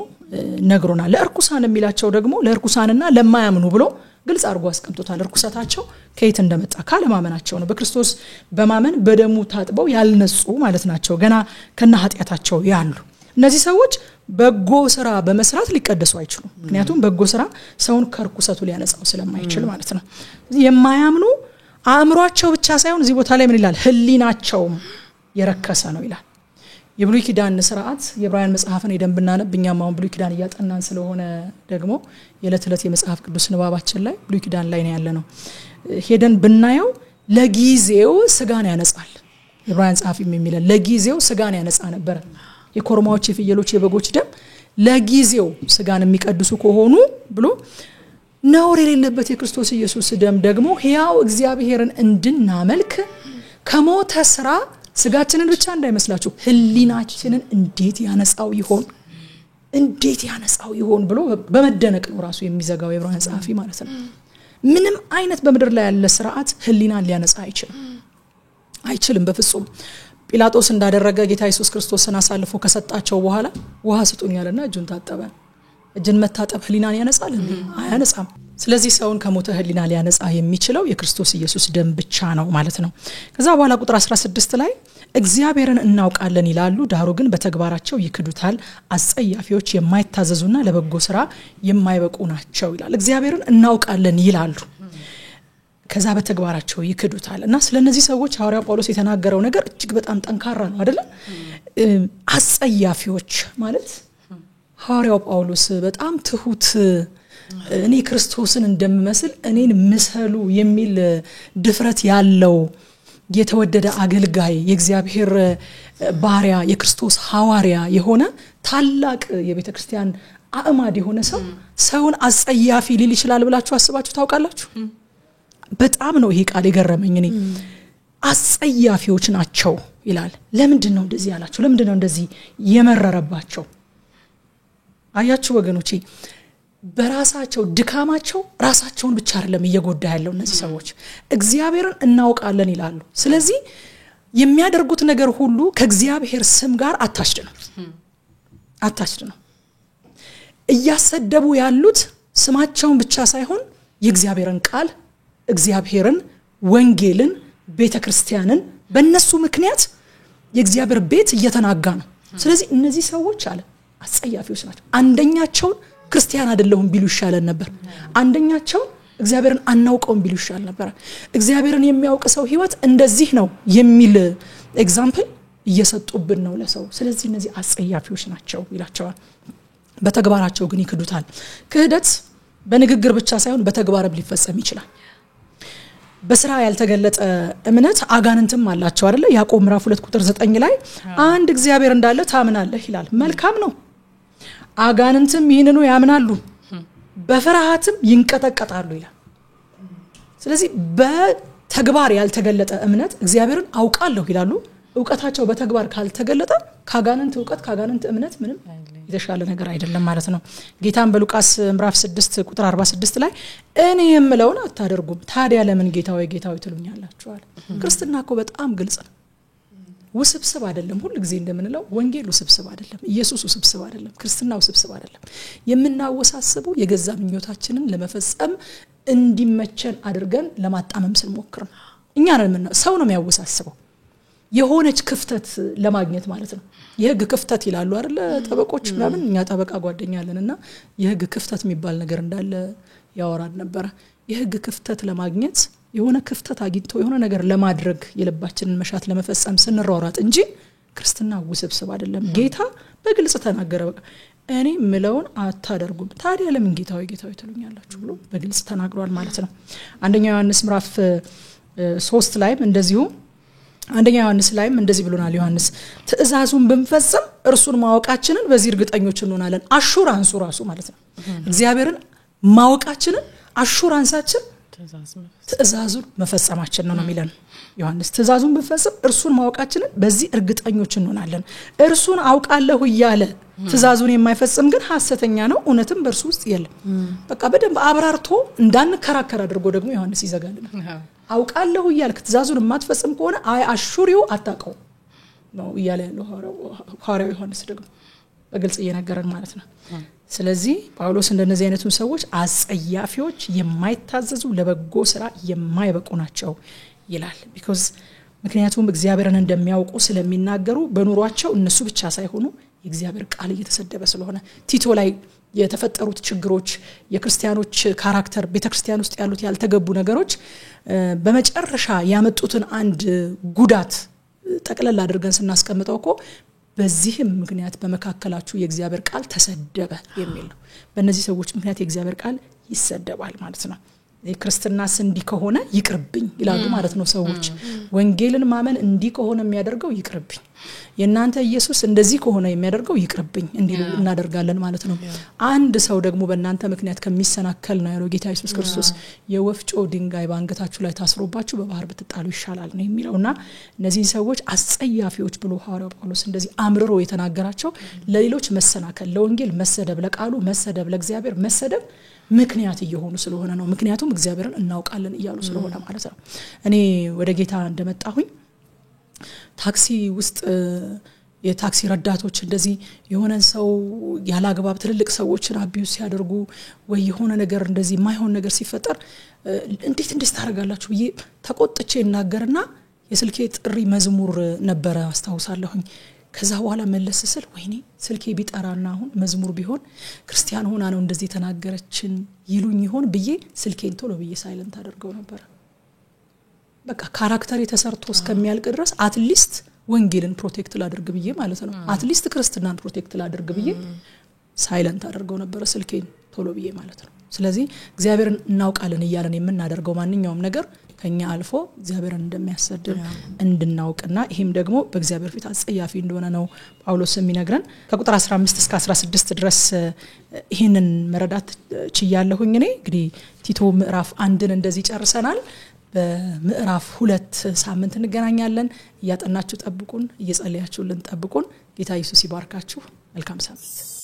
ነግሮናል ለእርኩሳን የሚላቸው ደግሞ ለእርኩሳንና ለማያምኑ ብሎ ግልጽ አድርጎ አስቀምጦታል እርኩሰታቸው ከየት እንደመጣ ካለማመናቸው ነው በክርስቶስ በማመን በደሙ ታጥበው ያልነጹ ማለት ናቸው ገና ከነ ኃጢያታቸው ያሉ እነዚህ ሰዎች በጎ ስራ በመስራት ሊቀደሱ አይችሉም ምክንያቱም በጎ ስራ ሰውን ከርኩሰቱ ሊያነጻው ስለማይችል ማለት ነው የማያምኑ አእምሮአቸው ብቻ ሳይሆን እዚህ ቦታ ላይ ምን ይላል ህሊናቸውም የረከሰ ነው ይላል የብሉይ ኪዳን ሥርዓት የዕብራውያን መጽሐፍን የደንብና ነብኛም አሁን ብሉይ ኪዳን እያጠናን ስለሆነ ደግሞ የዕለት የመጽሐፍ ቅዱስ ንባባችን ላይ ብሉይ ኪዳን ላይ ነው ያለነው ሄደን ብናየው ለጊዜው ስጋን ያነጻል የዕብራውያን ጸሐፊ የሚለው ለጊዜው ስጋን ያነጻ ነበር የኮርማዎች የፍየሎች የበጎች ደም ለጊዜው ስጋን የሚቀድሱ ከሆኑ ብሎ ነውር የሌለበት የክርስቶስ ኢየሱስ ደም ደግሞ ሕያው እግዚአብሔርን እንድናመልክ ከሞተ ስራ ስጋችንን ብቻ እንዳይመስላችሁ ህሊናችንን እንዴት ያነጻው ይሆን ብሎ በመደነቅ ነው ራሱ የሚዘጋው የዕብራውያን ጸሐፊ ማለት ነው ምንም አይነት በመድር ላይ ያለ ሥርዓት ህሊናን ሊያነጻ አይችልም በፍጹም ጲላጦስ እንዳደረገ ጌታ ኢየሱስ ክርስቶስን አሳልፎ ከሰጣቸው በኋላ ውሃ ስጡኛልና እጁን ታጠበ እጅን መታጠብ ህሊናን ያነጻል እንዴ አያነጻም ስለዚህ ሰውን ከሞተ ህሊና ሊያነጻ የሚችለው የክርስቶስ ኢየሱስ ደም ብቻ ነው ማለት ነው ከዛ በኋላ ቁጥር 16 ላይ እግዚአብሔርን እናውቃለን ይላሉ ዳሩ ግን በተግባራቸው ይክዱታል አጸያፊዎች የማይታዘዙና ለበጎ ስራ የማይበቁ ናቸው ይላል እግዚአብሔርን እናውቃለን ይላሉ ከዛ በተግባራቸው ይክዱታል እና ስለነዚህ ሰዎች ሐዋርያው ጳውሎስ የተናገረው ነገር እጅግ በጣም ጠንካራ ነው አይደል አጸያፊዎች ማለት ሐዋርያው ጳውሎስ በጣም ትሁት እኔ ክርስቶስን እንደምመስል እኔን ምሰሉ የሚል ድፍረት ያለው የተወደደ አገልጋይ የእግዚአብሔር ባሪያ የክርስቶስ ሐዋርያ የሆነ ታላቅ የቤተክርስቲያን አእማድ የሆነ ሰውን አጸያፊ ሊል ይችላል ብላችሁ አስባችሁ ታውቃላችሁ በጣም ነው ይሄ ቃል የገረመኝ እኔ አጸያፊዎች ናቸው ይላል ለምንድን ነው እንደዚህ ያላችሁ ለምንድን ነው እንደዚህ የመረረባቸው አያችሁ ወገኖቼ በራሳቸው ድካማቸው ራሳቸውን ብቻ አይደለም እየጎዳ ያለው እነዚህ ሰዎች እግዚአብሔርን እናውቃለን ይላሉ ስለዚህ የሚያደርጉት ነገር ሁሉ ከእግዚአብሔር ስም ጋር አታችድ ነው እያሰደቡ ያሉት ስማቸውን ብቻ ሳይሆን የእግዚአብሔርን ቃል እግዚአብሔርን ወንጌልን ቤተክርስቲያንን በእነሱ ምክንያት የእግዚአብሔር ቤት እየተናጋ ነው ስለዚህ እነዚህ ሰዎች አለ አጸያፊዎች ናቸው አንደኛቸው ክርስቲያን አይደለሁም ቢሉ ይሻላል ነበር አንደኛቸው እግዚአብሔርን አናውቀውም ቢሉ ይሻላል ነበር እግዚአብሔርን የሚያውቅ ሰው ህይወት እንደዚህ ነው የሚል ኤግዛምፕል እየሰጡብን ነው ለሰው ስለዚህ እነዚህ አጸያፊዎች ናቸው ይላቸዋል በተግባራቸው ግን ይክዱታል ክህደት በንግግር ብቻ ሳይሆን በተግባርም ሊፈጸም ይችላል በስራ ያልተገለጠ እምነት አጋንንትም አላቸው አይደለ ያዕቆብ ምዕራፍ 2:9 ላይ አንድ እግዚአብሔር እንዳለ ታምናለህ ይላል መልካም ነው አጋንንትም ይህንኑ ያምናሉ በፍርሃትም ይንቀጠቀጣሉ ይላል ስለዚህ በተግባር ያልተገለጠ እምነት እግዚአብሔርን አውቃለሁ ይላሉ ዕውቀታቸው በተግባር ካልተገለጠ ካጋንንት ዕውቀት ካጋንንት እምነት ምንም የተሻለ ነገር አይደለም ማለት ነው። ጌታን በሉቃስ ምዕራፍ 6 ቁጥር 46 ላይ እኔ የምለውን አታደርጉም ታዲያ ለምን ጌታዬ ጌታዬ ትሉኛላችሁ አለ። ክርስትና እኮ በጣም ግልጽ ነው። ውስብስብ አይደለም። ሁሉ ጊዜ እንደምንለው ወንጌል ውስብስብ አይደለም፣ ኢየሱስ ውስብስብ አይደለም፣ ክርስትና ውስብስብ አይደለም። የምናወሳስበው የገዛ ምኞታችንን ለመፈጸም እንዲመቸን አድርገን ለማጣመም ስንሞክር ነው። እኛ ነን ሰው ነው የሚያወሳስበው የሆነች ክፍተት ለማግኘት ማለት ነው። የህግ ክፍተት ይላሉ አይደል ጠበቆች ምናምን። እኛ ጠበቃ ጓደኛ አለንና የህግ ክፍተት የሚባል ነገር እንዳለ ያወራድ ነበር። የህግ ክፍተት ለማግኘት የሆነ ክፍተት አግኝቶ የሆነ ነገር ለማድረግ የልባችንን መሻት ለመፈጸም ስንሯሯጥ እንጂ ክርስትና ውስብስብ አይደለም። ጌታ በግልጽ ተናገረ። በቃ እኔ ምለውን አታደርጉም ታዲያ ለምን ጌታዬ ጌታዬ ትሉኛላችሁ ብሎ በግልጽ ተናግሯል ማለት ነው። አንደኛ ዮሐንስ ምዕራፍ 3 ላይም እንደዚሁ አንደኛ ዮሐንስ ላይም እንደዚህ ብሎናል። ዮሐንስ ትእዛዙን ብንፈጽም እርሱን ማወቃችንን በዚህ እርግጠኞች እንሆናለን። አሹራንሱ ራሱ ማለት ነው እግዚአብሔርን ማወቃችንን አሹራንሳችን ትእዛዙን መፈጸማችን ነው የሚለን ዮሐንስ። ትእዛዙን ብንፈጽም እርሱን ማወቃችንን በዚህ እርግጠኞች እንሆናለን። እርሱን አውቃለሁ እያለ ትእዛዙን የማይፈጽም ግን ሐሰተኛ ነው፣ እውነትም በእርሱ ውስጥ የለም። በቃ በደንብ አብራርቶ እንዳንከራከር አድርጎ ደግሞ ዮሐንስ ይዘጋልናል። አውቃለሁ እያልክ ትእዛዙን የማትፈጽም ከሆነ አይ አሹሪው አታውቀው ነው እያለ ያለው ሐዋርያው ዮሐንስ ደግሞ በግልጽ እየነገረን ማለት ነው። ስለዚህ ጳውሎስ እንደነዚህ አይነቱን ሰዎች አጸያፊዎች፣ የማይታዘዙ፣ ለበጎ ስራ የማይበቁ ናቸው ይላል። ምክንያቱም እግዚአብሔርን እንደሚያውቁ ስለሚናገሩ በኑሯቸው እነሱ ብቻ ሳይሆኑ የእግዚአብሔር ቃል እየተሰደበ ስለሆነ ቲቶ ላይ የተፈጠሩት ችግሮች የክርስቲያኖች ካራክተር ቤተክርስቲያን ውስጥ ያሉት ያልተገቡ ነገሮች በመጨረሻ ያመጡትን አንድ ጉዳት ጠቅለል አድርገን ስናስቀምጠው እኮ በዚህም ምክንያት በመካከላችሁ የእግዚአብሔር ቃል ተሰደበ የሚል ነው። በእነዚህ ሰዎች ምክንያት የእግዚአብሔር ቃል ይሰደባል ማለት ነው። የክርስትናስ እንዲህ ከሆነ ይቅርብኝ ይላሉ ማለት ነው ሰዎች። ወንጌልን ማመን እንዲህ ከሆነ የሚያደርገው ይቅርብኝ፣ የናንተ ኢየሱስ እንደዚህ ከሆነ የሚያደርገው ይቅርብኝ እንዲሉ እናደርጋለን ማለት ነው። አንድ ሰው ደግሞ በእናንተ ምክንያት ከሚሰናከል ነው ያለው ጌታ ኢየሱስ ክርስቶስ የወፍጮ ድንጋይ ባንገታችሁ ላይ ታስሮባችሁ በባህር ብትጣሉ ይሻላል ነው የሚለውና እነዚህ ሰዎች አጸያፊዎች ብሎ ሐዋርያው ጳውሎስ እንደዚህ አምርሮ የተናገራቸው ለሌሎች መሰናከል፣ ለወንጌል መሰደብ፣ ለቃሉ መሰደብ፣ ለእግዚአብሔር መሰደብ ምክንያት እየሆኑ ስለሆነ ነው። ምክንያቱም እግዚአብሔርን እናውቃለን እያሉ ስለሆነ ማለት ነው። እኔ ወደ ጌታ እንደመጣሁኝ ታክሲ ውስጥ የታክሲ ረዳቶች እንደዚህ የሆነን ሰው ያላግባብ ትልልቅ ሰዎችን አቢዩስ ሲያደርጉ ወይ የሆነ ነገር እንደዚህ ማይሆን ነገር ሲፈጠር እንዴት ታረጋላችሁ ብዬ ተቆጥቼ እናገርና የስልኬ ጥሪ መዝሙር ነበር አስተዋውሳለሁኝ። ከዛ በኋላ መለስ ስል ወይኔ ስልኬ ቢጠራና አሁን መዝሙር ቢሆን ክርስቲያን ሆና ነው እንደዚህ ተናገረችን ይሉኝ ይሆን ብዬ ስልኬን ቶሎ ብዬ ሳይለንት አድርገው ነበር። በቃ ካራክተር የተሰርቶ እስከሚያልቅ ድረስ አትሊስት ወንጌልን ፕሮቴክት ላድርግ ብዬ ማለት ነው። አትሊስት ክርስትናን ፕሮቴክት ላድርግ ብዬ ሳይለንት አድርገው ነበር ስልኬን ቶሎ ብዬ ማለት ነው። ስለዚህ እግዚአብሔርን እናውቃለን እያለን የምናደርገው ማንኛውም ነገር ከኛ አልፎ እግዚአብሔርን እንደሚያሰድብ እንድናውቅና ይሄም ደግሞ በእግዚአብሔር ፊት አጸያፊ እንደሆነ ነው ጳውሎስ የሚነግረን። ከቁጥር 15 እስከ 16 ድረስ ይሄንን መረዳት ችያለሁኝ። እኔ እንግዲህ ቲቶ ምዕራፍ 1ን እንደዚህ ጨርሰናል። በምዕራፍ 2 ሳምንት እንገናኛለን። እያጠናችሁ ጠብቁን፣ እየጸለያችሁልን ጠብቁን። ጌታ ኢየሱስ ይባርካችሁ። መልካም ሳምንት።